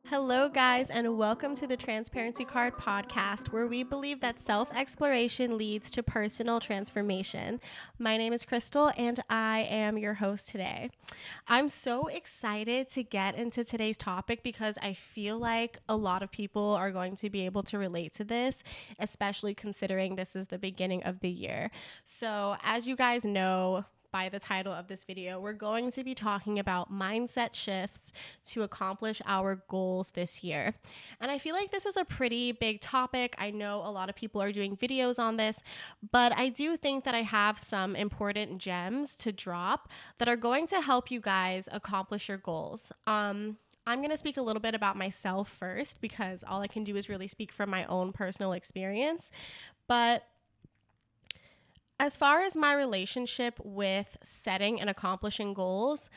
Hello, guys, and welcome to the Transparency Card podcast, where we believe that self exploration leads to personal transformation. My name is Crystal, and I am your host today. I'm so excited to get into today's topic because I feel like a lot of people are going to be able to relate to this, especially considering this is the beginning of the year. So, as you guys know, by the title of this video, we're going to be talking about mindset shifts to accomplish our goals this year. And I feel like this is a pretty big topic. I know a lot of people are doing videos on this, but I do think that I have some important gems to drop that are going to help you guys accomplish your goals. I'm going to speak a little bit about myself first because all I can do is really speak from my own personal experience. But as far as my relationship with setting and accomplishing goals,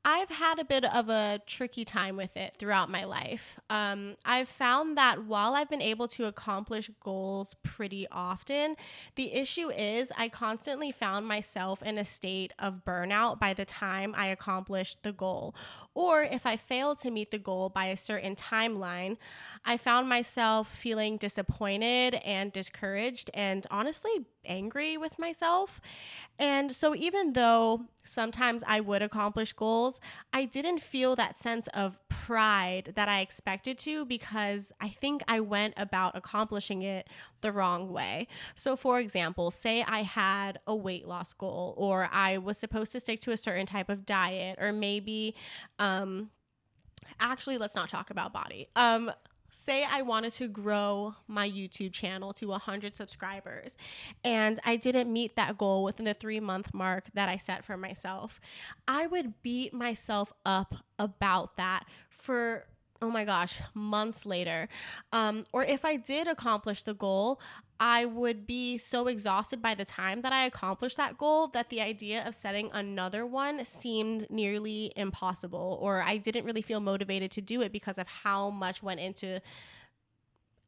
I've had a bit of a tricky time with it throughout my life. I've found that while I've been able to accomplish goals pretty often, the issue is I constantly found myself in a state of burnout by the time I accomplished the goal. Or if I failed to meet the goal by a certain timeline, I found myself feeling disappointed and discouraged and honestly angry with myself. And so even though sometimes I would accomplish goals, I didn't feel that sense of pride that I expected to because I think I went about accomplishing it the wrong way. So, for example, say I had a weight loss goal or I was supposed to stick to a certain type of diet, or maybe, actually, let's not talk about body. Say I wanted to grow my YouTube channel to 100 subscribers and I didn't meet that goal within the 3-month mark that I set for myself. I would beat myself up about that for, oh my gosh, months later. Or if I did accomplish the goal, I would be so exhausted by the time that I accomplished that goal that the idea of setting another one seemed nearly impossible, or I didn't really feel motivated to do it because of how much went into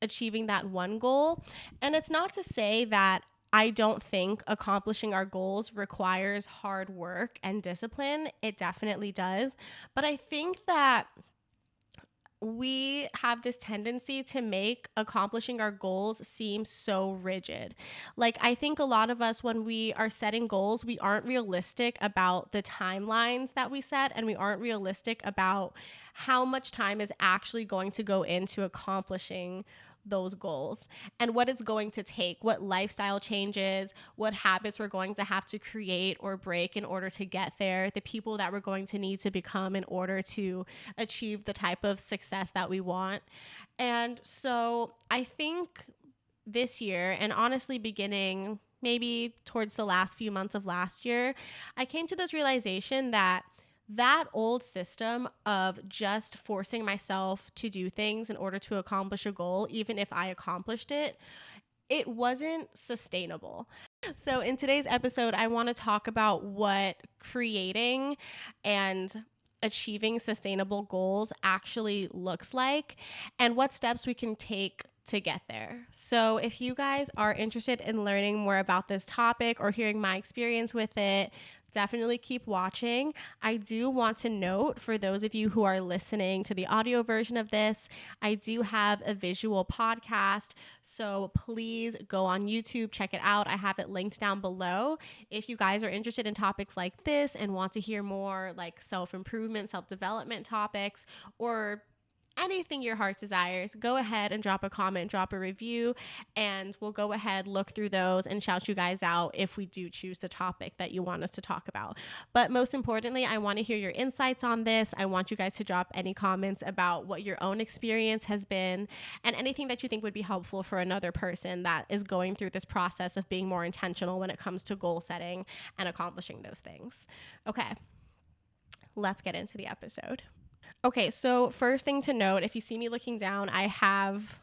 achieving that one goal. And it's not to say that I don't think accomplishing our goals requires hard work and discipline. It definitely does. But I think that we have this tendency to make accomplishing our goals seem so rigid. Like, I think a lot of us, when we are setting goals, we aren't realistic about the timelines that we set, and we aren't realistic about how much time is actually going to go into accomplishing those goals and what it's going to take, what lifestyle changes, what habits we're going to have to create or break in order to get there, the people that we're going to need to become in order to achieve the type of success that we want. And so I think this year, and honestly beginning maybe towards the last few months of last year, I came to this realization that old system of just forcing myself to do things in order to accomplish a goal, even if I accomplished it, it wasn't sustainable. So, in today's episode, I want to talk about what creating and achieving sustainable goals actually looks like and what steps we can take to get there. So, if you guys are interested in learning more about this topic or hearing my experience with it, definitely keep watching. I do want to note, for those of you who are listening to the audio version of this, I do have a visual podcast. So please go on YouTube, check it out. I have it linked down below. If you guys are interested in topics like this and want to hear more like self-improvement, self-development topics, or anything your heart desires, go ahead and drop a comment, drop a review, and we'll go ahead, look through those, and shout you guys out if we do choose the topic that you want us to talk about. But most importantly, I want to hear your insights on this. I want you guys to drop any comments about what your own experience has been and anything that you think would be helpful for another person that is going through this process of being more intentional when it comes to goal setting and accomplishing those things. Okay, let's get into the episode. Okay, so first thing to note, if you see me looking down, I have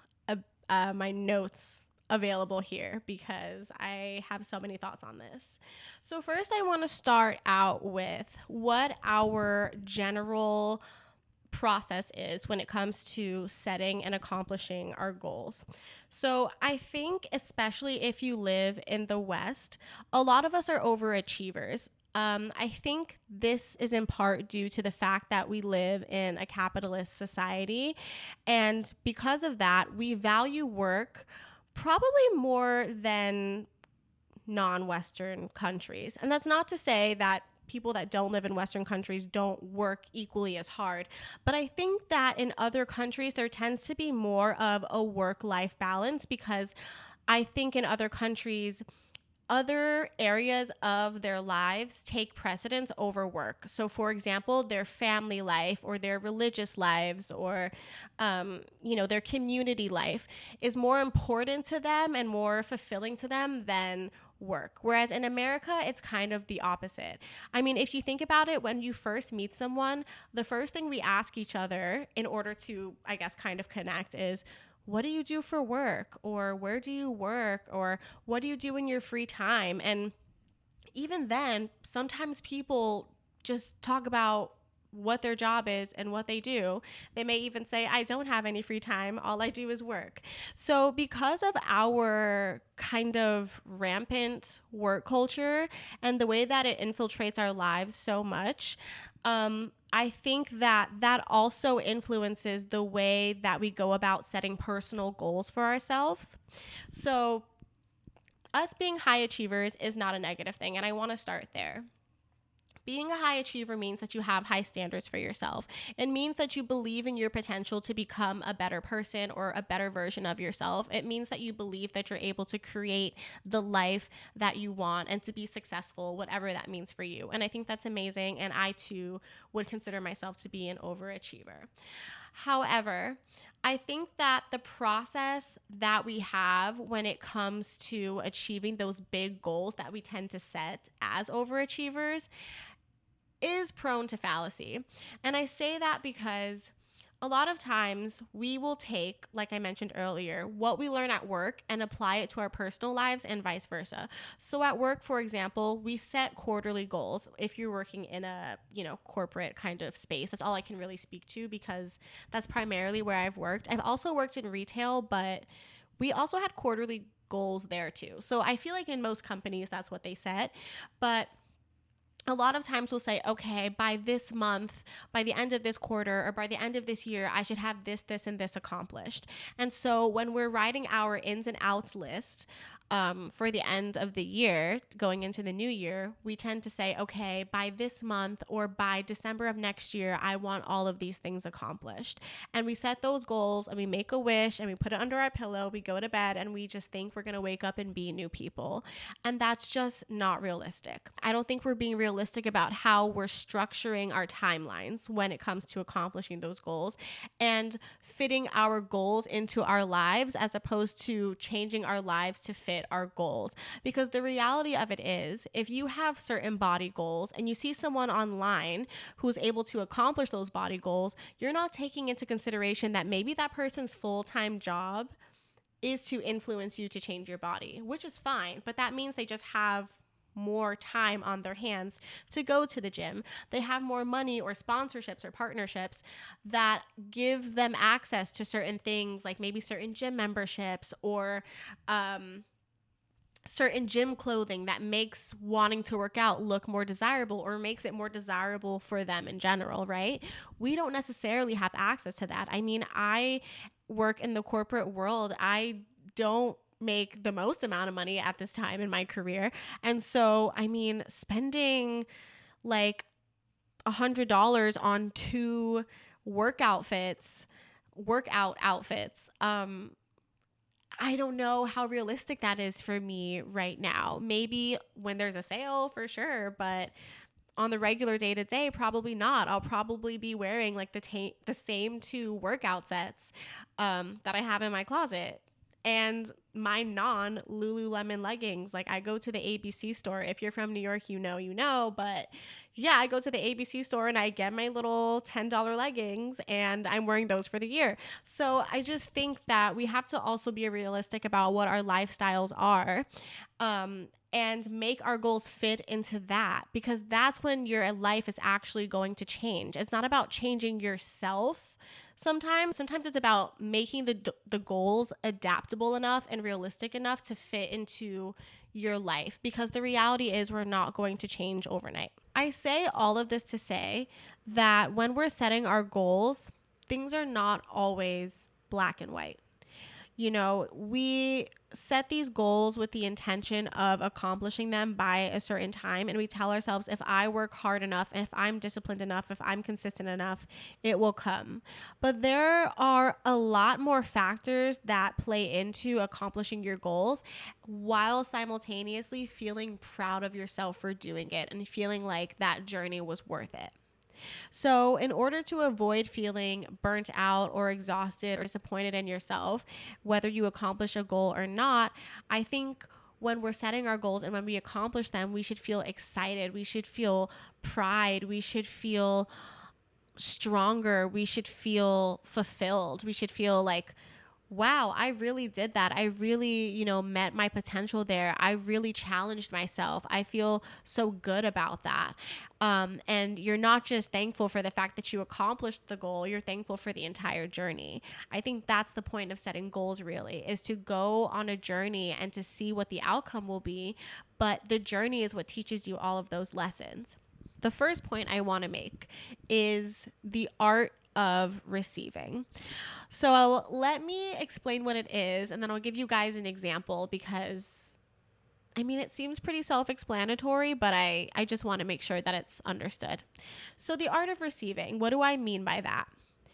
my notes available here because I have so many thoughts on this. So first, I want to start out with what our general process is when it comes to setting and accomplishing our goals. So I think, especially if you live in the West, a lot of us are overachievers. I think this is in part due to the fact that we live in a capitalist society. And because of that, we value work probably more than non-Western countries. And that's not to say that people that don't live in Western countries don't work equally as hard. But I think that in other countries, there tends to be more of a work-life balance because I think in other countries, other areas of their lives take precedence over work. So, for example, their family life or their religious lives or, their community life is more important to them and more fulfilling to them than work. Whereas in America, it's kind of the opposite. I mean, if you think about it, when you first meet someone, the first thing we ask each other in order to, I guess, kind of connect is, what do you do for work? Or where do you work? Or what do you do in your free time? And even then, sometimes people just talk about what their job is and what they do. They may even say, I don't have any free time. All I do is work. So, because of our kind of rampant work culture and the way that it infiltrates our lives so much, I think that that also influences the way that we go about setting personal goals for ourselves. So, us being high achievers is not a negative thing, and I want to start there. Being a high achiever means that you have high standards for yourself. It means that you believe in your potential to become a better person or a better version of yourself. It means that you believe that you're able to create the life that you want and to be successful, whatever that means for you. And I think that's amazing. And I too would consider myself to be an overachiever. However, I think that the process that we have when it comes to achieving those big goals that we tend to set as overachievers is prone to fallacy. And I say that because a lot of times we will take, like I mentioned earlier, what we learn at work and apply it to our personal lives and vice versa. So at work, for example, we set quarterly goals. If you're working in a, corporate kind of space, that's all I can really speak to because that's primarily where I've worked. I've also worked in retail, but we also had quarterly goals there too. So I feel like in most companies, that's what they set. But a lot of times we'll say, okay, by this month, by the end of this quarter, or by the end of this year, I should have this, this, and this accomplished. And so when we're writing our ins and outs list for the end of the year, going into the new year, we tend to say, okay, by this month or by December of next year, I want all of these things accomplished. And we set those goals and we make a wish and we put it under our pillow, we go to bed and we just think we're going to wake up and be new people. And that's just not realistic. I don't think we're being realistic about how we're structuring our timelines when it comes to accomplishing those goals and fitting our goals into our lives as opposed to changing our lives to fit our goals. Because the reality of it is, if you have certain body goals and you see someone online who's able to accomplish those body goals, you're not taking into consideration that maybe that person's full-time job is to influence you to change your body, which is fine, but that means they just have more time on their hands to go to the gym. They have more money or sponsorships or partnerships that gives them access to certain things, like maybe certain gym memberships or certain gym clothing that makes wanting to work out look more desirable or makes it more desirable for them in general, right? We don't necessarily have access to that. I mean, I work in the corporate world. I don't make the most amount of money at this time in my career. And so, I mean, spending like $100 on two workout outfits, I don't know how realistic that is for me right now. Maybe when there's a sale for sure, but on the regular day to day, probably not. I'll probably be wearing like the same two workout sets that I have in my closet and my non Lululemon leggings. Like I go to the ABC store. If you're from New York, you know, but yeah, I go to the ABC store and I get my little $10 leggings and I'm wearing those for the year. So I just think that we have to also be realistic about what our lifestyles are. And make our goals fit into that, because that's when your life is actually going to change. It's not about changing yourself. Sometimes it's about making the goals adaptable enough and realistic enough to fit into your life, because the reality is we're not going to change overnight. I say all of this to say that when we're setting our goals, things are not always black and white. You know, we set these goals with the intention of accomplishing them by a certain time. And we tell ourselves, if I work hard enough, and if I'm disciplined enough, if I'm consistent enough, it will come. But there are a lot more factors that play into accomplishing your goals, while simultaneously feeling proud of yourself for doing it and feeling like that journey was worth it. So, in order to avoid feeling burnt out or exhausted or disappointed in yourself, whether you accomplish a goal or not, I think when we're setting our goals and when we accomplish them, we should feel excited. We should feel pride. We should feel stronger. We should feel fulfilled. We should feel like, wow, I really did that. I really, met my potential there. I really challenged myself. I feel so good about that. And you're not just thankful for the fact that you accomplished the goal, you're thankful for the entire journey. I think that's the point of setting goals, really, is to go on a journey and to see what the outcome will be. But the journey is what teaches you all of those lessons. The first point I want to make is the art of receiving. So let me explain what it is, and then I'll give you guys an example, because it seems pretty self-explanatory, but I just want to make sure that it's understood. So the art of receiving, what do I mean by that?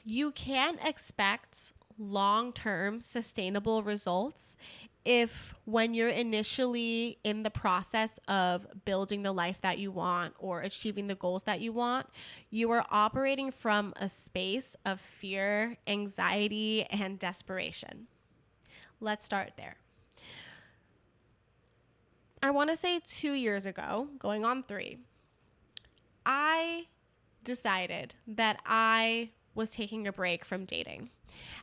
You can't expect long-term sustainable results if, when you're initially in the process of building the life that you want or achieving the goals that you want, you are operating from a space of fear, anxiety, and desperation. Let's start there. I want to say 2 years ago, going on 3, I decided that I was taking a break from dating.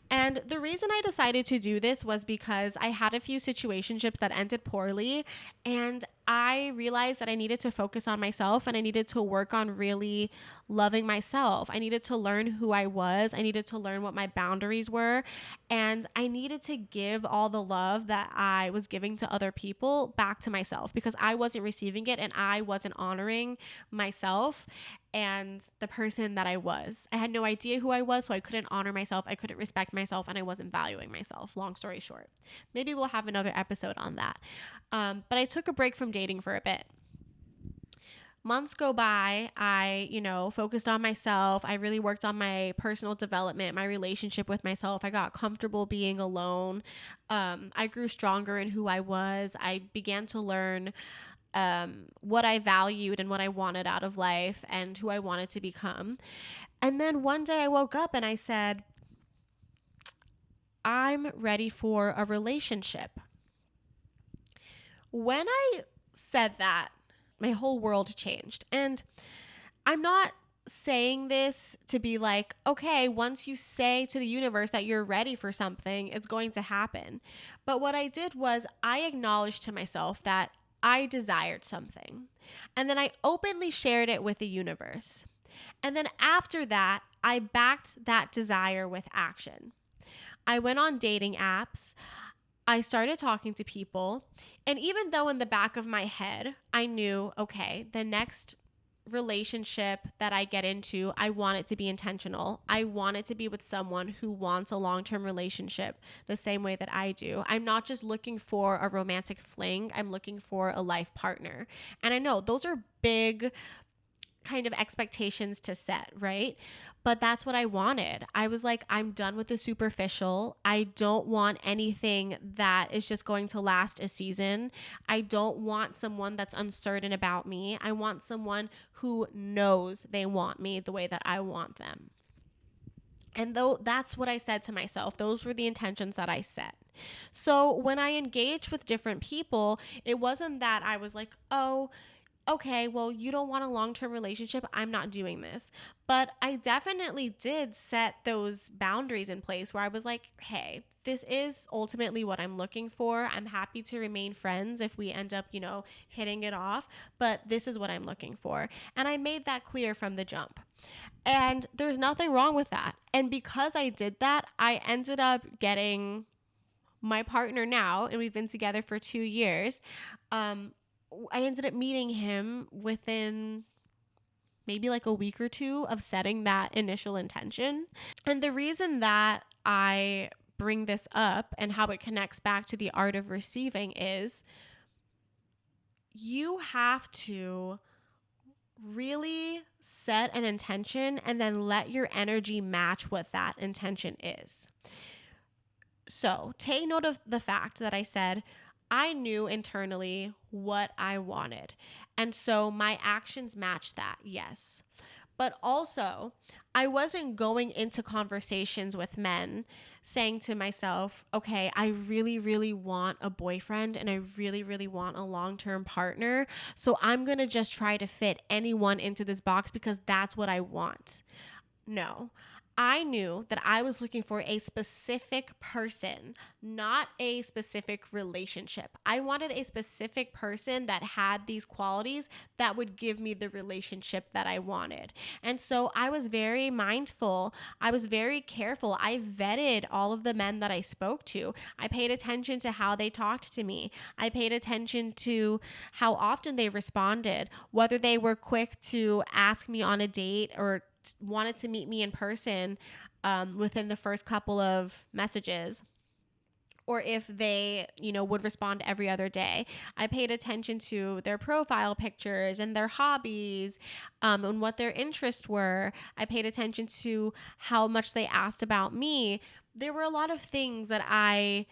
And the reason I decided to do this was because I had a few situationships that ended poorly, and I realized that I needed to focus on myself and I needed to work on really loving myself. I needed to learn who I was. I needed to learn what my boundaries were, and I needed to give all the love that I was giving to other people back to myself, because I wasn't receiving it and I wasn't honoring myself and the person that I was. I had no idea who I was, so I couldn't honor myself, I couldn't respect myself, and I wasn't valuing myself. Long story short. Maybe we'll have another episode on that. But I took a break from dating for a bit. Months go by, I, focused on myself. I really worked on my personal development, my relationship with myself. I got comfortable being alone. I grew stronger in who I was. I began to learn what I valued and what I wanted out of life and who I wanted to become. And then one day I woke up and I said, I'm ready for a relationship. When I said that, my whole world changed. And I'm not saying this to be like, okay, once you say to the universe that you're ready for something, it's going to happen. But what I did was I acknowledged to myself that I desired something. And then I openly shared it with the universe. And then after that, I backed that desire with action. I went on dating apps. I started talking to people. And even though in the back of my head, I knew, okay, the next relationship that I get into, I want it to be intentional. I want it to be with someone who wants a long-term relationship the same way that I do. I'm not just looking for a romantic fling. I'm looking for a life partner. And I know those are big kind of expectations to set, right? But that's what I wanted. I was like, I'm done with the superficial. I don't want anything that is just going to last a season. I don't want someone that's uncertain about me. I want someone who knows they want me the way that I want them. And though that's what I said to myself, those were the intentions that I set. So when I engaged with different people, it wasn't that I was like, oh, okay, well, you don't want a long-term relationship, I'm not doing this. But I definitely did set those boundaries in place where I was like, hey, this is ultimately what I'm looking for. I'm happy to remain friends if we end up, hitting it off, but this is what I'm looking for. And I made that clear from the jump. And there's nothing wrong with that. And because I did that, I ended up getting my partner now, and we've been together for 2 years, I ended up meeting him within maybe like a week or two of setting that initial intention. And the reason that I bring this up and how it connects back to the art of receiving is you have to really set an intention and then let your energy match what that intention is. So take note of the fact that I said I knew internally what I wanted. And so my actions matched that, yes. But also, I wasn't going into conversations with men saying to myself, okay, I really, really want a boyfriend and I really, really want a long-term partner. So I'm going to just try to fit anyone into this box because that's what I want. No. I knew that I was looking for a specific person, not a specific relationship. I wanted a specific person that had these qualities that would give me the relationship that I wanted. And so I was very mindful. I was very careful. I vetted all of the men that I spoke to. I paid attention to how they talked to me. I paid attention to how often they responded, whether they were quick to ask me on a date or wanted to meet me in person within the first couple of messages, or if they, would respond every other day. I paid attention to their profile pictures and their hobbies, and what their interests were. I paid attention to how much they asked about me. There were a lot of things that I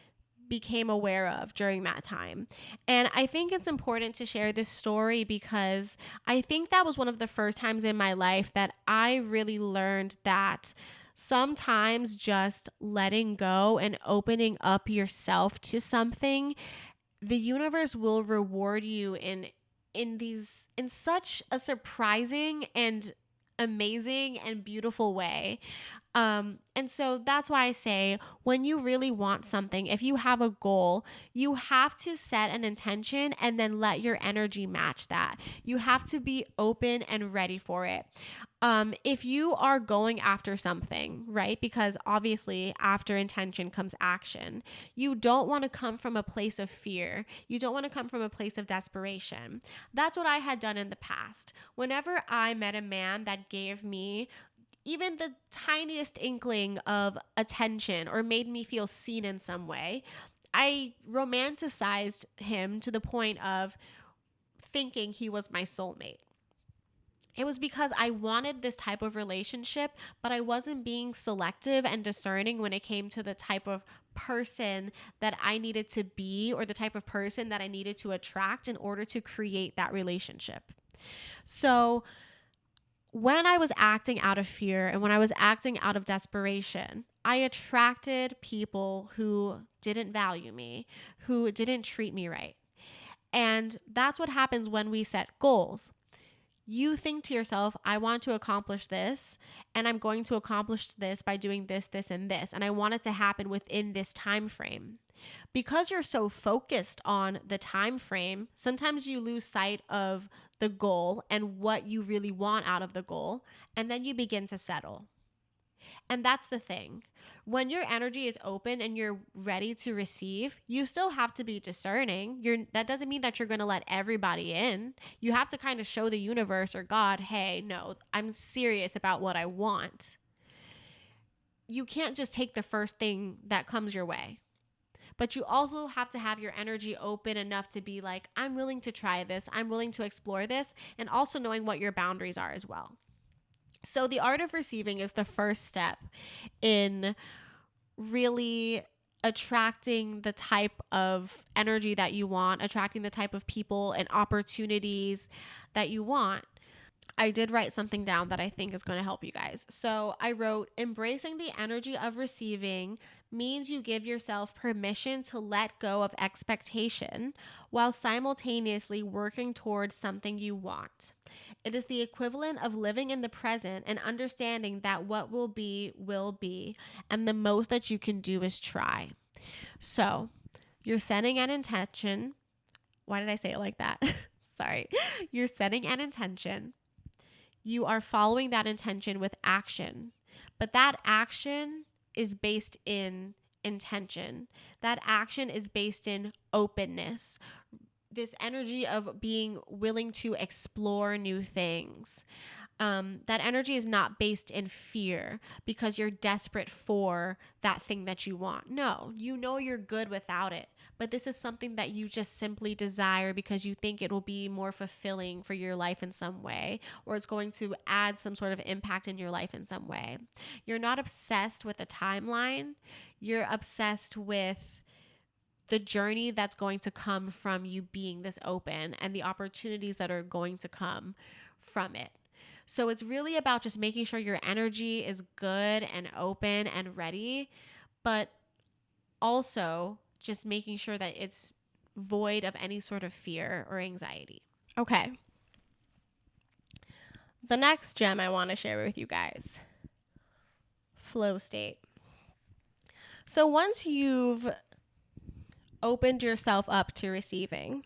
became aware of during that time. And I think it's important to share this story because I think that was one of the first times in my life that I really learned that sometimes just letting go and opening up yourself to something, the universe will reward you in such a surprising and amazing and beautiful way. And so that's why I say when you really want something, if you have a goal, you have to set an intention and then let your energy match that. You have to be open and ready for it. If you are going after something, right? Because obviously after intention comes action. You don't want to come from a place of fear. You don't want to come from a place of desperation. That's what I had done in the past. Whenever I met a man that gave me even the tiniest inkling of attention or made me feel seen in some way, I romanticized him to the point of thinking he was my soulmate. It was because I wanted this type of relationship, but I wasn't being selective and discerning when it came to the type of person that I needed to be or the type of person that I needed to attract in order to create that relationship. So when I was acting out of fear and when I was acting out of desperation, I attracted people who didn't value me, who didn't treat me right. And that's what happens when we set goals. You think to yourself, I want to accomplish this, and I'm going to accomplish this by doing this, this, and this. And I want it to happen within this time frame. Because you're so focused on the time frame, sometimes you lose sight of the goal and what you really want out of the goal, and then you begin to settle. And that's the thing. When your energy is open and you're ready to receive, you still have to be discerning. That doesn't mean that you're going to let everybody in. You have to kind of show the universe or God, hey, no, I'm serious about what I want. You can't just take the first thing that comes your way. But you also have to have your energy open enough to be like, I'm willing to try this. I'm willing to explore this. And also knowing what your boundaries are as well. So the art of receiving is the first step in really attracting the type of energy that you want, attracting the type of people and opportunities that you want. I did write something down that I think is going to help you guys. So I wrote, embracing the energy of receiving means you give yourself permission to let go of expectation while simultaneously working towards something you want. It is the equivalent of living in the present and understanding that what will be, and the most that you can do is try. So you're setting an intention. Why did I say it like that? Sorry. You're setting an intention. You are following that intention with action, but that action is based in intention. That action is based in openness, this energy of being willing to explore new things. That energy is not based in fear because you're desperate for that thing that you want. No, you know you're good without it. But this is something that you just simply desire because you think it will be more fulfilling for your life in some way, or it's going to add some sort of impact in your life in some way. You're not obsessed with a timeline. You're obsessed with the journey that's going to come from you being this open and the opportunities that are going to come from it. So it's really about just making sure your energy is good and open and ready, but also just making sure that it's void of any sort of fear or anxiety. Okay. The next gem I want to share with you guys, flow state. So once you've opened yourself up to receiving,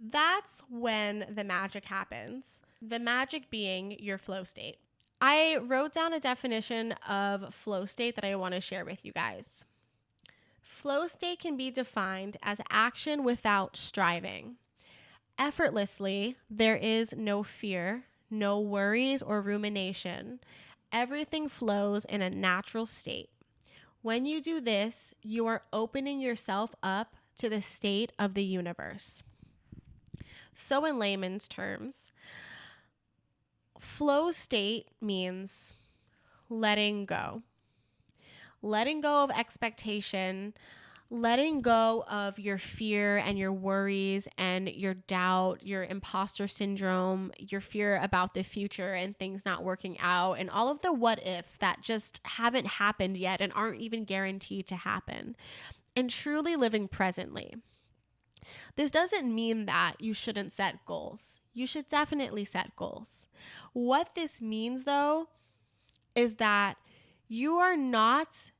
that's when the magic happens. The magic being your flow state. I wrote down a definition of flow state that I want to share with you guys. Flow state can be defined as action without striving. Effortlessly, there is no fear, no worries or rumination. Everything flows in a natural state. When you do this, you are opening yourself up to the state of the universe. So in layman's terms, flow state means letting go. Letting go of expectation, letting go of your fear and your worries and your doubt, your imposter syndrome, your fear about the future and things not working out, and all of the what ifs that just haven't happened yet and aren't even guaranteed to happen, and truly living presently. This doesn't mean that you shouldn't set goals. You should definitely set goals. What this means, though, is that you are not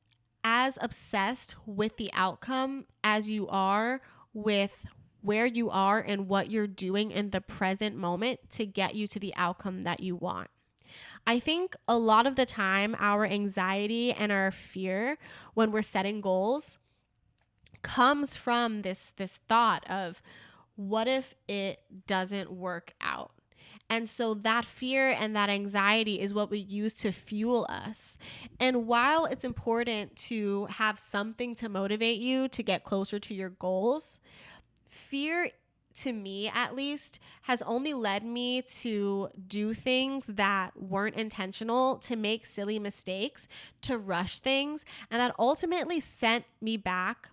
as obsessed with the outcome as you are with where you are and what you're doing in the present moment to get you to the outcome that you want. I think a lot of the time our anxiety and our fear when we're setting goals comes from this thought of, what if it doesn't work out? And so that fear and that anxiety is what we use to fuel us. And while it's important to have something to motivate you to get closer to your goals, fear, to me at least, has only led me to do things that weren't intentional, to make silly mistakes, to rush things, and that ultimately set me back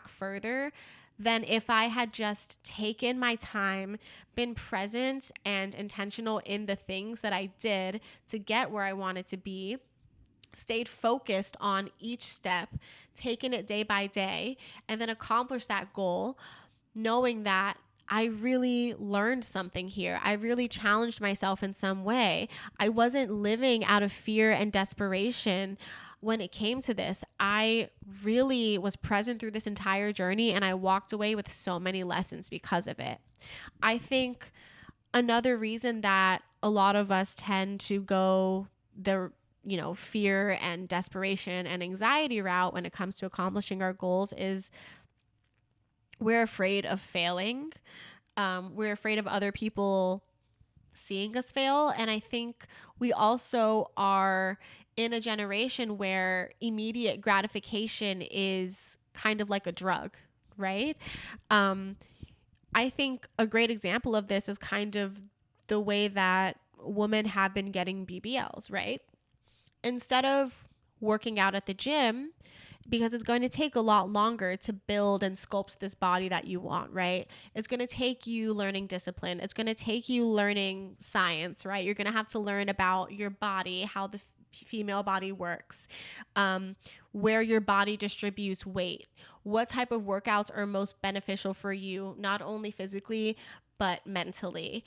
further than if I had just taken my time, been present and intentional in the things that I did to get where I wanted to be, stayed focused on each step, taken it day by day, and then accomplished that goal, knowing that I really learned something here. I really challenged myself in some way. I wasn't living out of fear and desperation when it came to this. I really was present through this entire journey, and I walked away with so many lessons because of it. I think another reason that a lot of us tend to go the fear and desperation and anxiety route when it comes to accomplishing our goals is we're afraid of failing. We're afraid of other people seeing us fail. And I think we also are in a generation where immediate gratification is kind of like a drug, right? I think a great example of this is kind of the way that women have been getting BBLs, right? Instead of working out at the gym, because it's going to take a lot longer to build and sculpt this body that you want, right? It's going to take you learning discipline. It's going to take you learning science, right? You're going to have to learn about your body, how the female body works, where your body distributes weight, what type of workouts are most beneficial for you, not only physically, but mentally.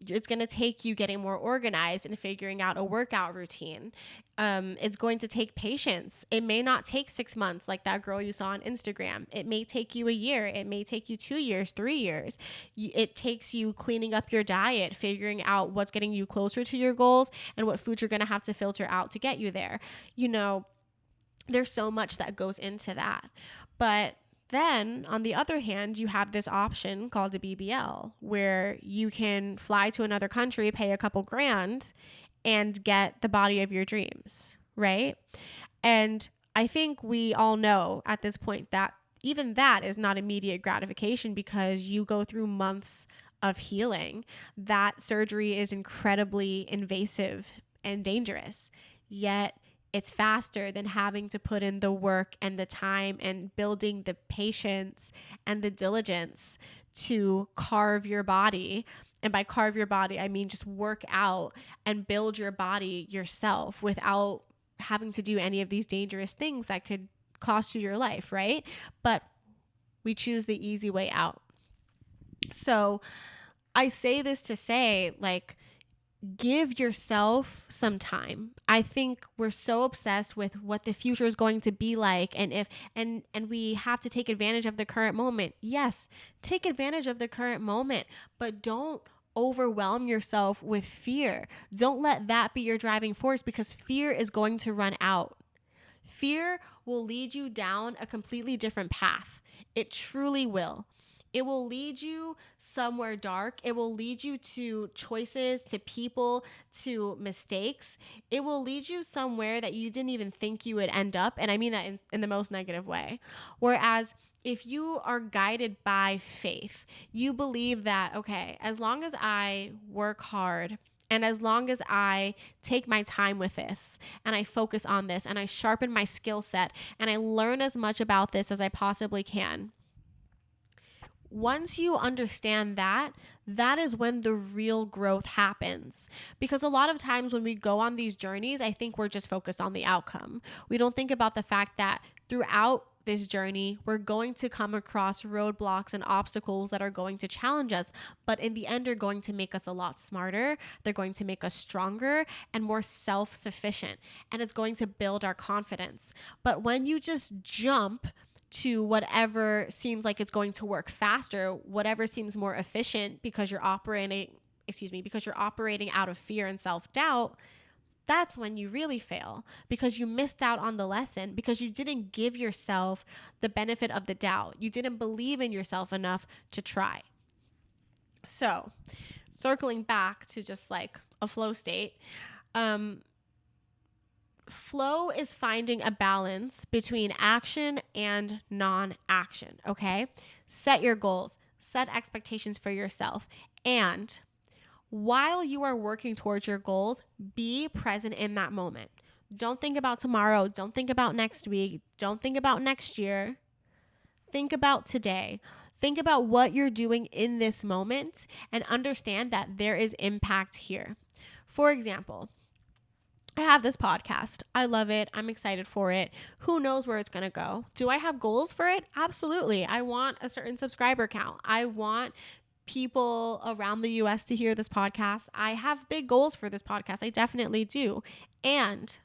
It's going to take you getting more organized and figuring out a workout routine. It's going to take patience. It may not take 6 months like that girl you saw on Instagram. It may take you a year. It may take you 2 years, 3 years. It takes you cleaning up your diet, figuring out what's getting you closer to your goals and what foods you're going to have to filter out to get you there. There's so much that goes into that. But then, on the other hand, you have this option called a BBL, where you can fly to another country, pay a couple grand, and get the body of your dreams, right? And I think we all know at this point that even that is not immediate gratification, because you go through months of healing. That surgery is incredibly invasive and dangerous, yet it's faster than having to put in the work and the time and building the patience and the diligence to carve your body. And by carve your body, I mean just work out and build your body yourself without having to do any of these dangerous things that could cost you your life, right? But we choose the easy way out. So I say this to say, give yourself some time. I think we're so obsessed with what the future is going to be like, and we have to take advantage of the current moment. Yes, take advantage of the current moment, but don't overwhelm yourself with fear. Don't let that be your driving force, because fear is going to run out. Fear will lead you down a completely different path. It truly will. It will lead you somewhere dark. It will lead you to choices, to people, to mistakes. It will lead you somewhere that you didn't even think you would end up. And I mean that in the most negative way. Whereas if you are guided by faith, you believe that, okay, as long as I work hard, and as long as I take my time with this and I focus on this and I sharpen my skill set and I learn as much about this as I possibly can, once you understand that, that is when the real growth happens. Because a lot of times when we go on these journeys, I think we're just focused on the outcome. We don't think about the fact that throughout this journey, we're going to come across roadblocks and obstacles that are going to challenge us, but in the end are going to make us a lot smarter. They're going to make us stronger and more self-sufficient, and it's going to build our confidence. But when you just jump to whatever seems like it's going to work faster, whatever seems more efficient because you're operating out of fear and self-doubt, that's when you really fail, because you missed out on the lesson, because you didn't give yourself the benefit of the doubt. You didn't believe in yourself enough to try. So, circling back to just like a flow state, flow is finding a balance between action and non-action, okay? Set your goals, set expectations for yourself, and while you are working towards your goals, be present in that moment. Don't think about tomorrow. Don't think about next week. Don't think about next year. Think about today. Think about what you're doing in this moment and understand that there is impact here. For example, I have this podcast. I love it. I'm excited for it. Who knows where it's going to go? Do I have goals for it? Absolutely. I want a certain subscriber count. I want people around the US to hear this podcast. I have big goals for this podcast. I definitely do. And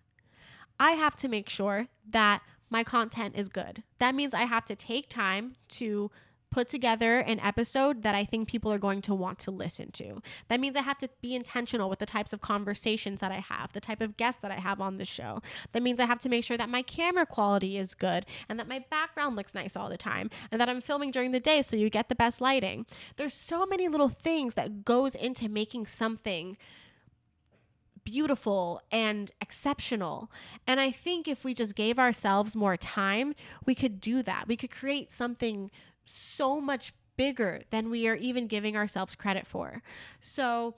I have to make sure that my content is good. That means I have to take time to put together an episode that I think people are going to want to listen to. That means I have to be intentional with the types of conversations that I have, the type of guests that I have on the show. That means I have to make sure that my camera quality is good and that my background looks nice all the time and that I'm filming during the day so you get the best lighting. There's so many little things that goes into making something beautiful and exceptional. And I think if we just gave ourselves more time, we could do that. We could create something so much bigger than we are even giving ourselves credit for. So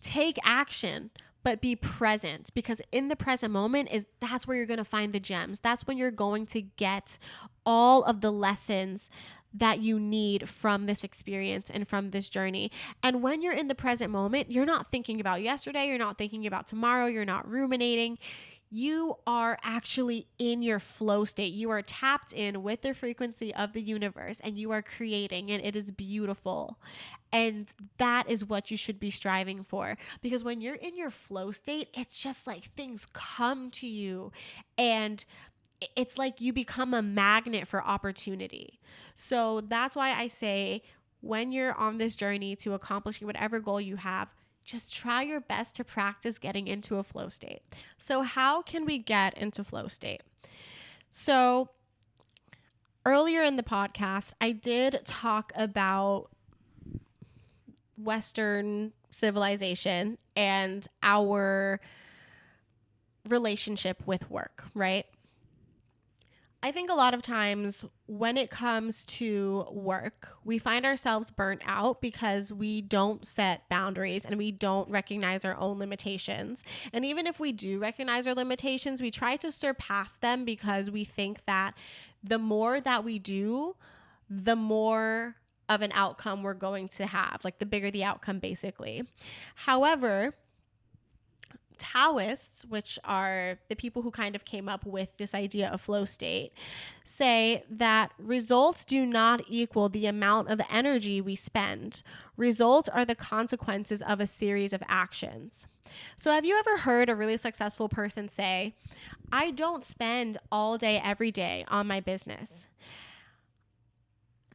take action, but be present, because in the present moment that's where you're going to find the gems. That's when you're going to get all of the lessons that you need from this experience and from this journey. And when you're in the present moment, you're not thinking about yesterday, you're not thinking about tomorrow, you're not ruminating. you are actually in your flow state. You are tapped in with the frequency of the universe and you are creating, and it is beautiful. And that is what you should be striving for, because when you're in your flow state, it's just like things come to you, and it's like you become a magnet for opportunity. So that's why I say, when you're on this journey to accomplishing whatever goal you have, just try your best to practice getting into a flow state. So how can we get into flow state? So earlier in the podcast, I did talk about Western civilization and our relationship with work, right? I think a lot of times when it comes to work, we find ourselves burnt out because we don't set boundaries and we don't recognize our own limitations. And even if we do recognize our limitations, we try to surpass them because we think that the more that we do, the more of an outcome we're going to have, like the bigger the outcome, basically. However, Taoists, which are the people who kind of came up with this idea of flow state, say that results do not equal the amount of energy we spend. Results are the consequences of a series of actions. So have you ever heard a really successful person say, I don't spend all day every day on my business?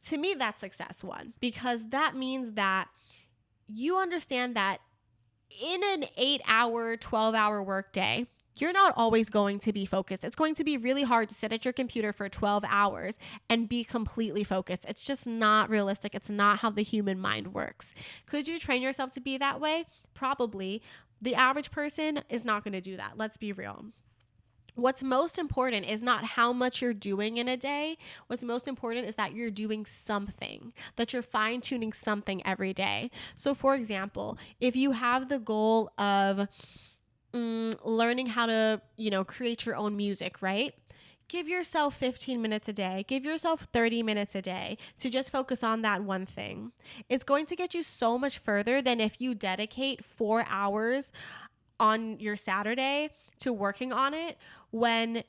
To me, that's success, one, because that means that you understand that in an 8-hour, 12-hour workday, you're not always going to be focused. It's going to be really hard to sit at your computer for 12 hours and be completely focused. It's just not realistic. It's not how the human mind works. Could you train yourself to be that way? Probably. The average person is not going to do that. Let's be real. What's most important is not how much you're doing in a day. What's most important is that you're doing something, that you're fine-tuning something every day. So for example, if you have the goal of learning how to, create your own music, right? Give yourself 15 minutes a day. Give yourself 30 minutes a day to just focus on that one thing. It's going to get you so much further than if you dedicate 4 hours on your Saturday to working on it, when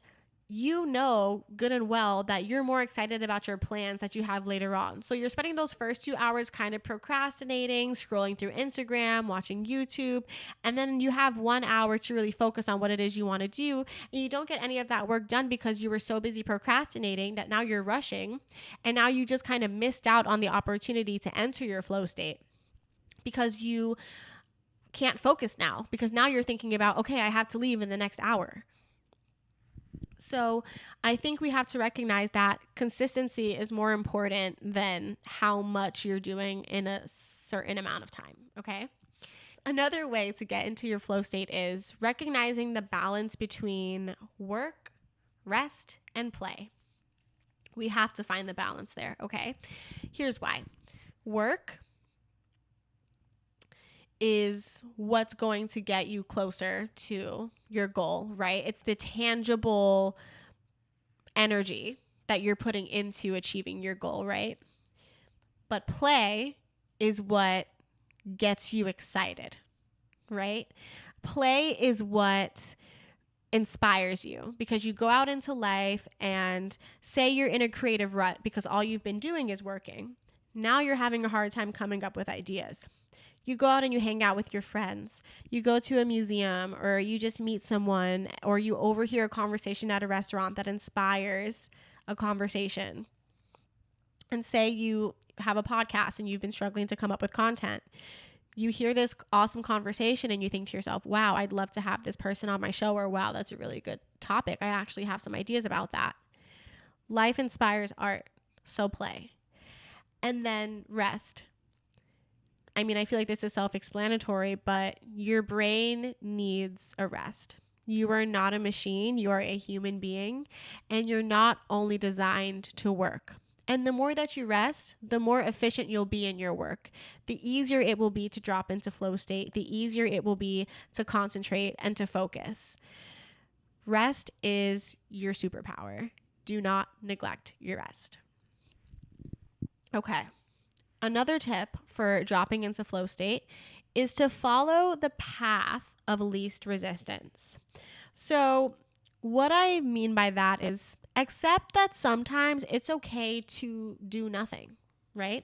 you know good and well that you're more excited about your plans that you have later on. So you're spending those first 2 hours kind of procrastinating, scrolling through Instagram, watching YouTube, and then you have 1 hour to really focus on what it is you want to do, and you don't get any of that work done because you were so busy procrastinating that now you're rushing, and now you just kind of missed out on the opportunity to enter your flow state because you can't focus now, because now you're thinking about, okay, I have to leave in the next hour. So I think we have to recognize that consistency is more important than how much you're doing in a certain amount of time, okay? Another way to get into your flow state is recognizing the balance between work, rest, and play. We have to find the balance there, okay? Here's why. Work is what's going to get you closer to your goal, right? It's the tangible energy that you're putting into achieving your goal, right? But play is what gets you excited, right? Play is what inspires you, because you go out into life and say you're in a creative rut because all you've been doing is working. Now you're having a hard time coming up with ideas. You go out and you hang out with your friends. You go to a museum, or you just meet someone, or you overhear a conversation at a restaurant that inspires a conversation. And say you have a podcast and you've been struggling to come up with content. You hear this awesome conversation and you think to yourself, wow, I'd love to have this person on my show, or wow, that's a really good topic. I actually have some ideas about that. Life inspires art, so play. And then rest. I mean, I feel like this is self-explanatory, but your brain needs a rest. You are not a machine. You are a human being, and you're not only designed to work. And the more that you rest, the more efficient you'll be in your work. The easier it will be to drop into flow state. The easier it will be to concentrate and to focus. Rest is your superpower. Do not neglect your rest. Okay. Another tip for dropping into flow state is to follow the path of least resistance. So what I mean by that is accept that sometimes it's okay to do nothing, right?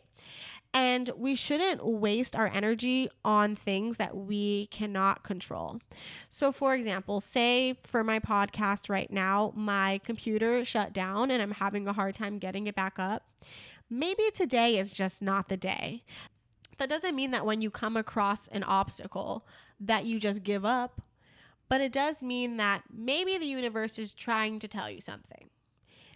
And we shouldn't waste our energy on things that we cannot control. So, for example, say for my podcast right now, my computer shut down and I'm having a hard time getting it back up. Maybe today is just not the day. That doesn't mean that when you come across an obstacle that you just give up, but it does mean that maybe the universe is trying to tell you something.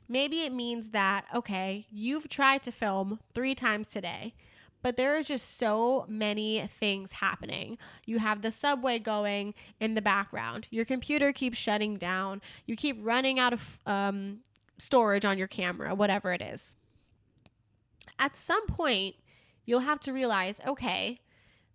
Maybe it means that, okay, you've tried to film 3 times today, but there are just so many things happening. You have the subway going in the background. Your computer keeps shutting down. You keep running out of storage on your camera, whatever it is. At some point, you'll have to realize, okay,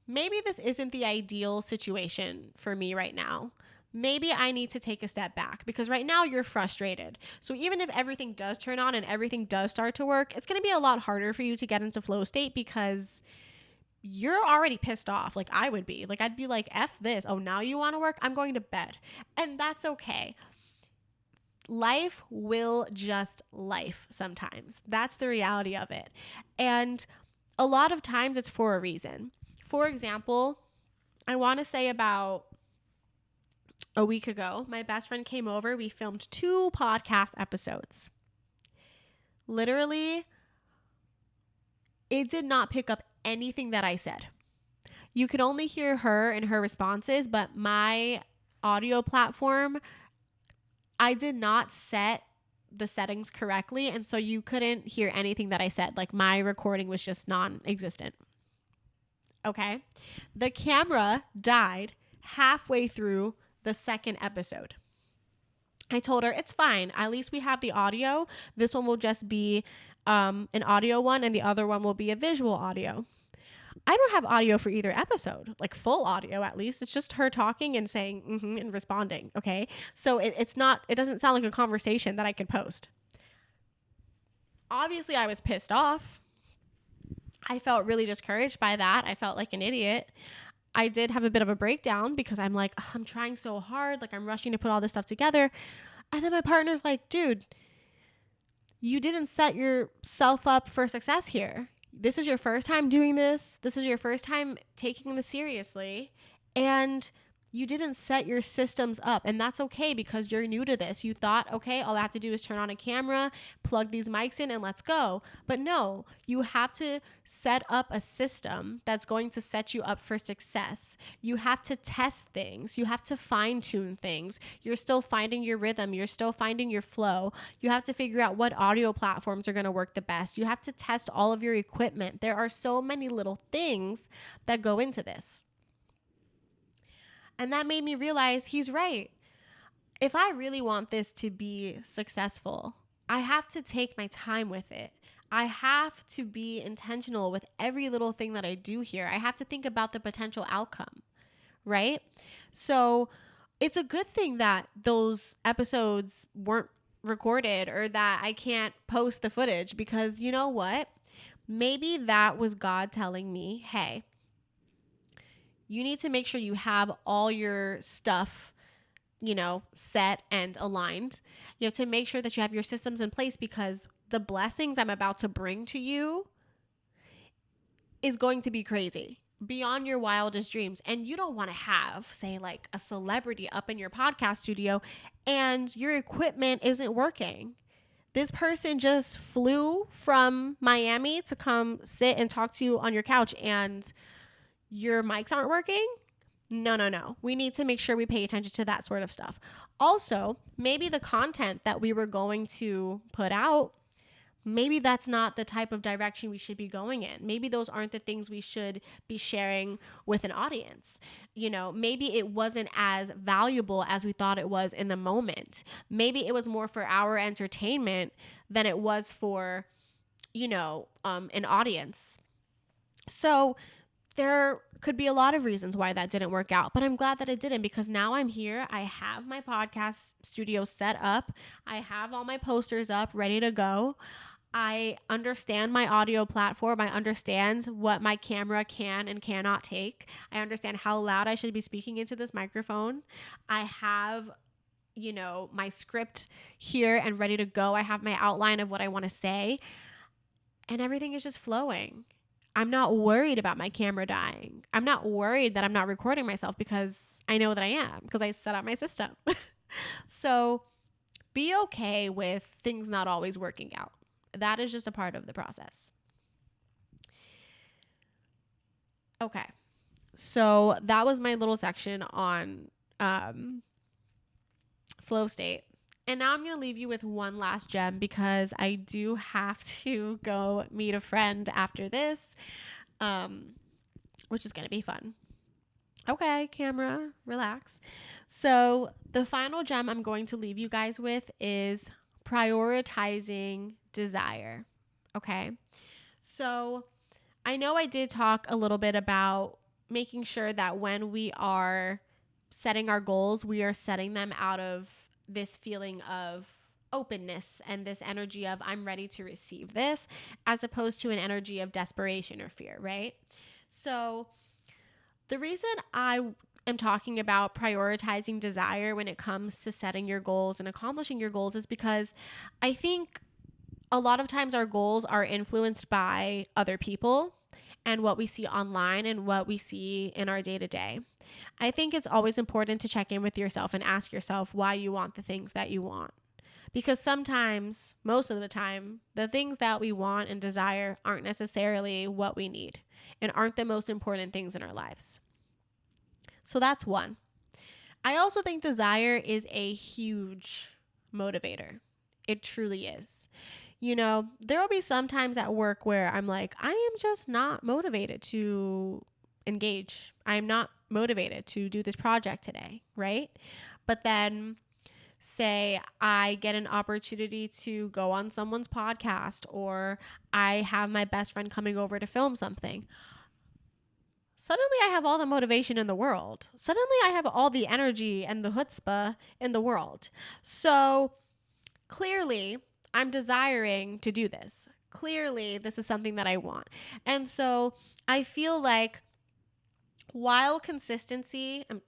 maybe this isn't the ideal situation for me right now. Maybe I need to take a step back because right now you're frustrated. So even if everything does turn on and everything does start to work, it's going to be a lot harder for you to get into flow state because you're already pissed off. Like I would be. Like I'd be like, F this. Oh, now you want to work? I'm going to bed. And that's okay. Life will just life sometimes. That's the reality of it. And a lot of times it's for a reason. For example, I want to say about a week ago, my best friend came over. We filmed 2 podcast episodes. Literally, it did not pick up anything that I said. You could only hear her and her responses, but my audio platform, I did not set the settings correctly, and so you couldn't hear anything that I said. Like my recording was just non-existent. Okay? The camera died halfway through the 2nd episode. I told her, it's fine. At least we have the audio. This one will just be an audio one and the other one will be a visual audio. I don't have audio for either episode, like full audio at least. It's just her talking and saying mm-hmm and responding, okay? So it doesn't sound like a conversation that I could post. Obviously, I was pissed off. I felt really discouraged by that. I felt like an idiot. I did have a bit of a breakdown because I'm like, I'm trying so hard. Like I'm rushing to put all this stuff together. And then my partner's like, dude, you didn't set yourself up for success here. This is your first time doing this. This is your first time taking this seriously. And you didn't set your systems up. And that's okay because you're new to this. You thought, okay, all I have to do is turn on a camera, plug these mics in, and let's go. But no, you have to set up a system that's going to set you up for success. You have to test things. You have to fine tune things. You're still finding your rhythm. You're still finding your flow. You have to figure out what audio platforms are going to work the best. You have to test all of your equipment. There are so many little things that go into this. And that made me realize he's right. If I really want this to be successful, I have to take my time with it. I have to be intentional with every little thing that I do here. I have to think about the potential outcome, right? So it's a good thing that those episodes weren't recorded or that I can't post the footage because you know what? Maybe that was God telling me, hey, you need to make sure you have all your stuff, set and aligned. You have to make sure that you have your systems in place because the blessings I'm about to bring to you is going to be crazy, beyond your wildest dreams. And you don't want to have, say, like a celebrity up in your podcast studio and your equipment isn't working. This person just flew from Miami to come sit and talk to you on your couch and your mics aren't working? No. We need to make sure we pay attention to that sort of stuff. Also, maybe the content that we were going to put out, maybe that's not the type of direction we should be going in. Maybe those aren't the things we should be sharing with an audience. Maybe it wasn't as valuable as we thought it was in the moment. Maybe it was more for our entertainment than it was for, an audience. So there could be a lot of reasons why that didn't work out, but I'm glad that it didn't because now I'm here. I have my podcast studio set up. I have all my posters up, ready to go. I understand my audio platform. I understand what my camera can and cannot take. I understand how loud I should be speaking into this microphone. I have my script here and ready to go. I have my outline of what I want to say, and everything is just flowing. I'm not worried about my camera dying. I'm not worried that I'm not recording myself because I know that I am, because I set up my system. So be okay with things not always working out. That is just a part of the process. Okay. So that was my little section on flow state. And now I'm going to leave you with one last gem because I do have to go meet a friend after this, which is going to be fun. Okay, camera, relax. So the final gem I'm going to leave you guys with is prioritizing desire. Okay. So I know I did talk a little bit about making sure that when we are setting our goals, we are setting them out of this feeling of openness and this energy of I'm ready to receive this, as opposed to an energy of desperation or fear, right? So the reason I am talking about prioritizing desire when it comes to setting your goals and accomplishing your goals is because I think a lot of times our goals are influenced by other people and what we see online and what we see in our day to day. I think it's always important to check in with yourself and ask yourself why you want the things that you want. Because sometimes, most of the time, the things that we want and desire aren't necessarily what we need and aren't the most important things in our lives. So that's one. I also think desire is a huge motivator. It truly is. There will be some times at work where I'm like, I am just not motivated to engage. I'm not motivated to do this project today, right? But then say I get an opportunity to go on someone's podcast, or I have my best friend coming over to film something. Suddenly I have all the motivation in the world. Suddenly I have all the energy and the chutzpah in the world. So clearly I'm desiring to do this. Clearly this is something that I want. And so I feel like while consistency and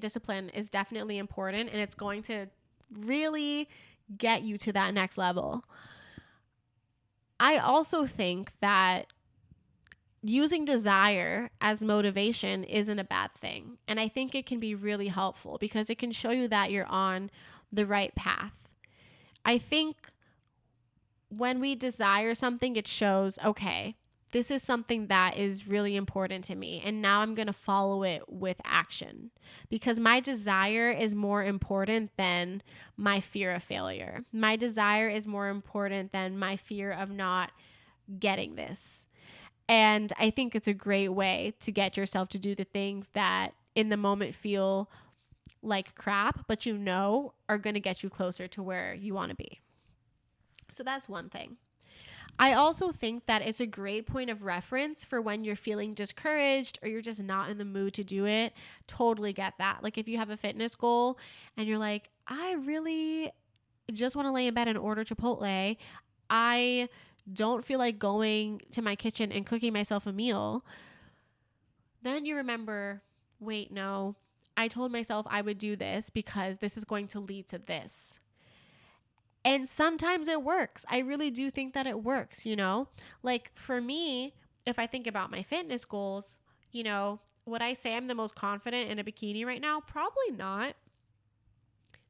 discipline is definitely important and it's going to really get you to that next level, I also think that using desire as motivation isn't a bad thing. And I think it can be really helpful because it can show you that you're on the right path. I think when we desire something, it shows, okay, this is something that is really important to me. And now I'm going to follow it with action because my desire is more important than my fear of failure. My desire is more important than my fear of not getting this. And I think it's a great way to get yourself to do the things that in the moment feel like crap, but are going to get you closer to where you want to be. So that's one thing. I also think that it's a great point of reference for when you're feeling discouraged or you're just not in the mood to do it. Totally get that. Like if you have a fitness goal and you're like, I really just want to lay in bed and order Chipotle. I don't feel like going to my kitchen and cooking myself a meal. Then you remember, wait, no, I told myself I would do this because this is going to lead to this. And sometimes it works. I really do think that it works, Like for me, if I think about my fitness goals, would I say I'm the most confident in a bikini right now? Probably not.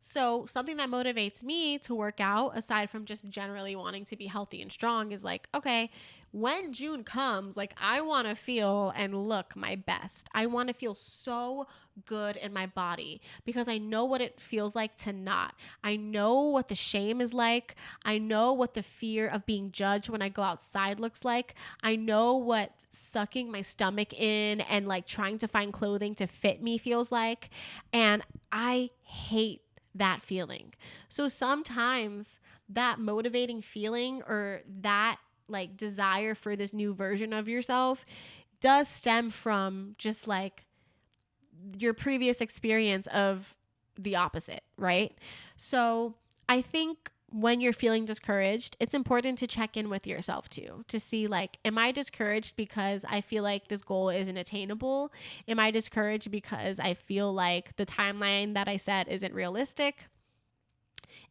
So something that motivates me to work out, aside from just generally wanting to be healthy and strong, is like, okay, when June comes, like I want to feel and look my best. I want to feel so good in my body because I know what it feels like to not. I know what the shame is like. I know what the fear of being judged when I go outside looks like. I know what sucking my stomach in and like trying to find clothing to fit me feels like. And I hate that feeling. So sometimes that motivating feeling or that like desire for this new version of yourself does stem from just like your previous experience of the opposite, right? So I think when you're feeling discouraged, it's important to check in with yourself too, to see like, am I discouraged because I feel like this goal isn't attainable? Am I discouraged because I feel like the timeline that I set isn't realistic?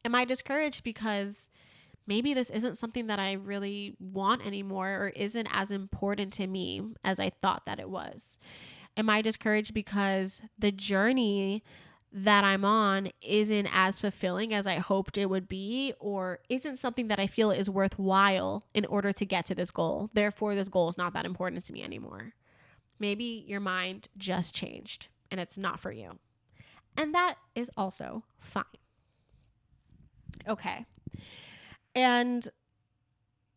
Am I discouraged because maybe this isn't something that I really want anymore or isn't as important to me as I thought that it was? Am I discouraged because the journey that I'm on isn't as fulfilling as I hoped it would be, or isn't something that I feel is worthwhile in order to get to this goal? Therefore, this goal is not that important to me anymore. Maybe your mind just changed and it's not for you. And that is also fine. Okay. And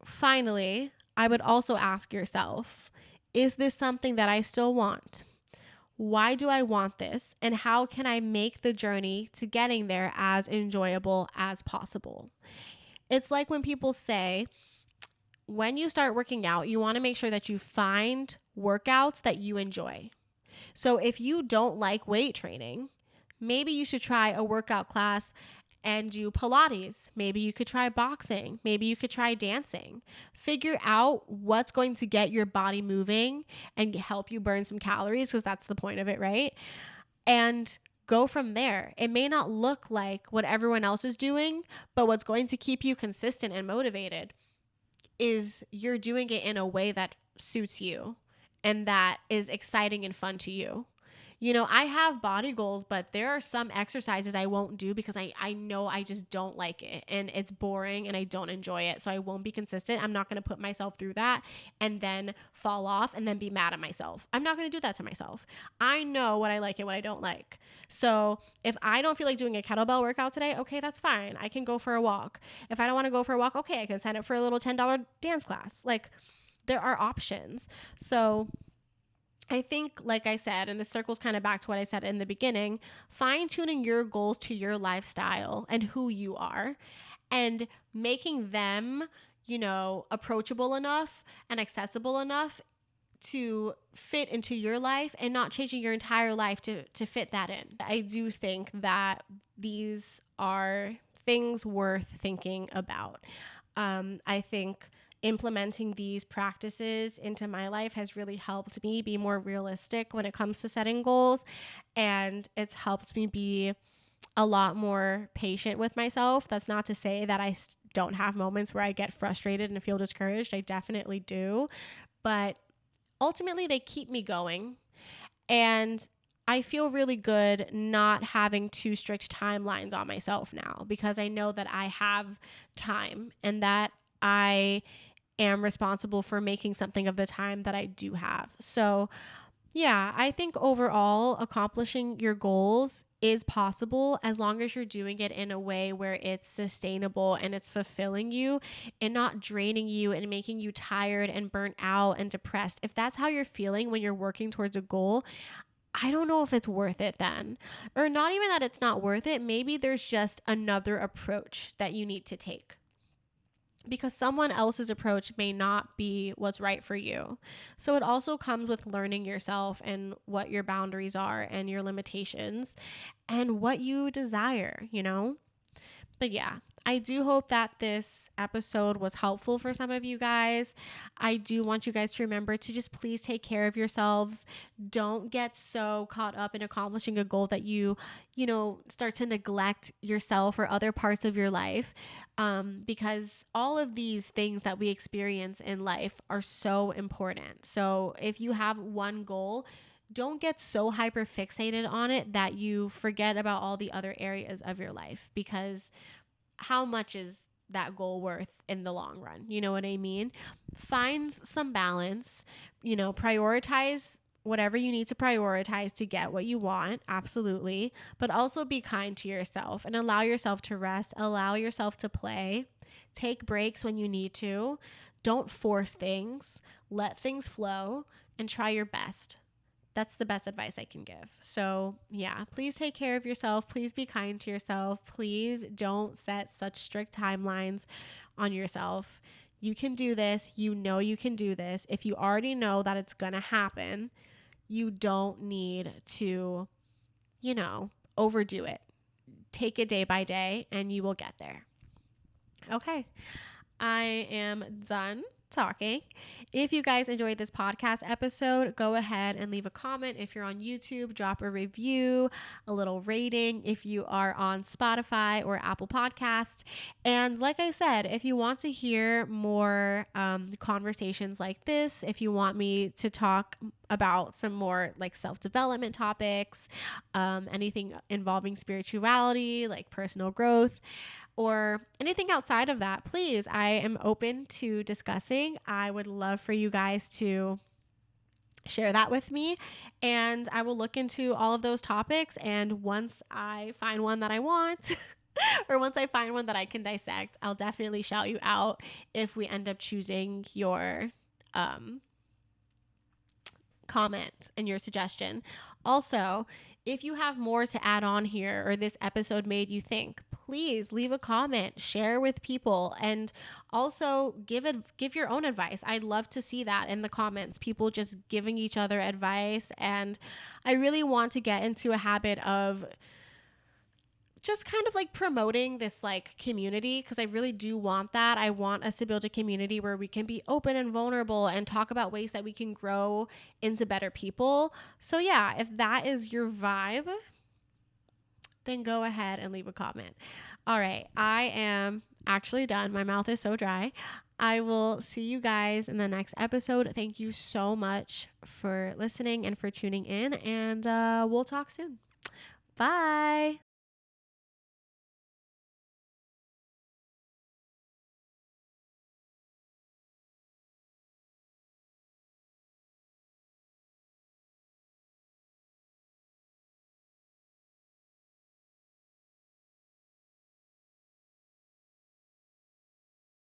finally, I would also ask yourself, is this something that I still want? Why do I want this? And how can I make the journey to getting there as enjoyable as possible? It's like when people say, when you start working out, you want to make sure that you find workouts that you enjoy. So if you don't like weight training, maybe you should try a workout class and do Pilates. Maybe you could try boxing. Maybe you could try dancing. Figure out what's going to get your body moving and help you burn some calories, because that's the point of it, right? And go from there. It may not look like what everyone else is doing, but what's going to keep you consistent and motivated is you're doing it in a way that suits you and that is exciting and fun to you. You know, I have body goals, but there are some exercises I won't do because I know I just don't like it and it's boring and I don't enjoy it. So I won't be consistent. I'm not going to put myself through that and then fall off and then be mad at myself. I'm not going to do that to myself. I know what I like and what I don't like. So if I don't feel like doing a kettlebell workout today, okay, that's fine. I can go for a walk. If I don't want to go for a walk, okay, I can sign up for a little $10 dance class. Like, there are options. So I think, like I said, and this circles kind of back to what I said in the beginning, fine-tuning your goals to your lifestyle and who you are and making them, you know, approachable enough and accessible enough to fit into your life and not changing your entire life to fit that in. I do think that these are things worth thinking about. I think implementing these practices into my life has really helped me be more realistic when it comes to setting goals. And it's helped me be a lot more patient with myself. That's not to say that I don't have moments where I get frustrated and feel discouraged. I definitely do. But ultimately, they keep me going. And I feel really good not having too strict timelines on myself now, because I know that I have time and that I am responsible for making something of the time that I do have. So yeah, I think overall accomplishing your goals is possible as long as you're doing it in a way where it's sustainable and it's fulfilling you and not draining you and making you tired and burnt out and depressed. If that's how you're feeling when you're working towards a goal, I don't know if it's worth it then. Or not even that it's not worth it. Maybe there's just another approach that you need to take, because someone else's approach may not be what's right for you. So it also comes with learning yourself and what your boundaries are and your limitations and what you desire, you know? But yeah, I do hope that this episode was helpful for some of you guys. I do want you guys to remember to just please take care of yourselves. Don't get so caught up in accomplishing a goal that you start to neglect yourself or other parts of your life, because all of these things that we experience in life are so important. So if you have one goal, don't get so hyper fixated on it that you forget about all the other areas of your life, because how much is that goal worth in the long run? You know what I mean? Find some balance, prioritize whatever you need to prioritize to get what you want. Absolutely. But also be kind to yourself and allow yourself to rest, allow yourself to play, take breaks when you need to. Don't force things, let things flow, and try your best. That's the best advice I can give. So yeah, please take care of yourself. Please be kind to yourself. Please don't set such strict timelines on yourself. You can do this. You know you can do this. If you already know that it's going to happen, you don't need to, overdo it. Take it day by day and you will get there. Okay. I am done talking. If you guys enjoyed this podcast episode, go ahead and leave a comment. If you're on YouTube, drop a review, a little rating. If you are on Spotify or Apple Podcasts. And like I said, if you want to hear more conversations like this, if you want me to talk about some more like self-development topics, anything involving spirituality, like personal growth, or anything outside of that, please, I am open to discussing. I would love for you guys to share that with me, and I will look into all of those topics. And once I find one that I want, or once I find one that I can dissect, I'll definitely shout you out if we end up choosing your comment and your suggestion. Also, if you have more to add on here or this episode made you think, please leave a comment, share with people, and also give your own advice. I'd love to see that in the comments, people just giving each other advice. And I really want to get into a habit of just kind of like promoting this like community, because I really do want that. I want us to build a community where we can be open and vulnerable and talk about ways that we can grow into better people. So yeah, if that is your vibe, then go ahead and leave a comment. All right, I am actually done. My mouth is so dry. I will see you guys in the next episode. Thank you so much for listening and for tuning in, and we'll talk soon. Bye.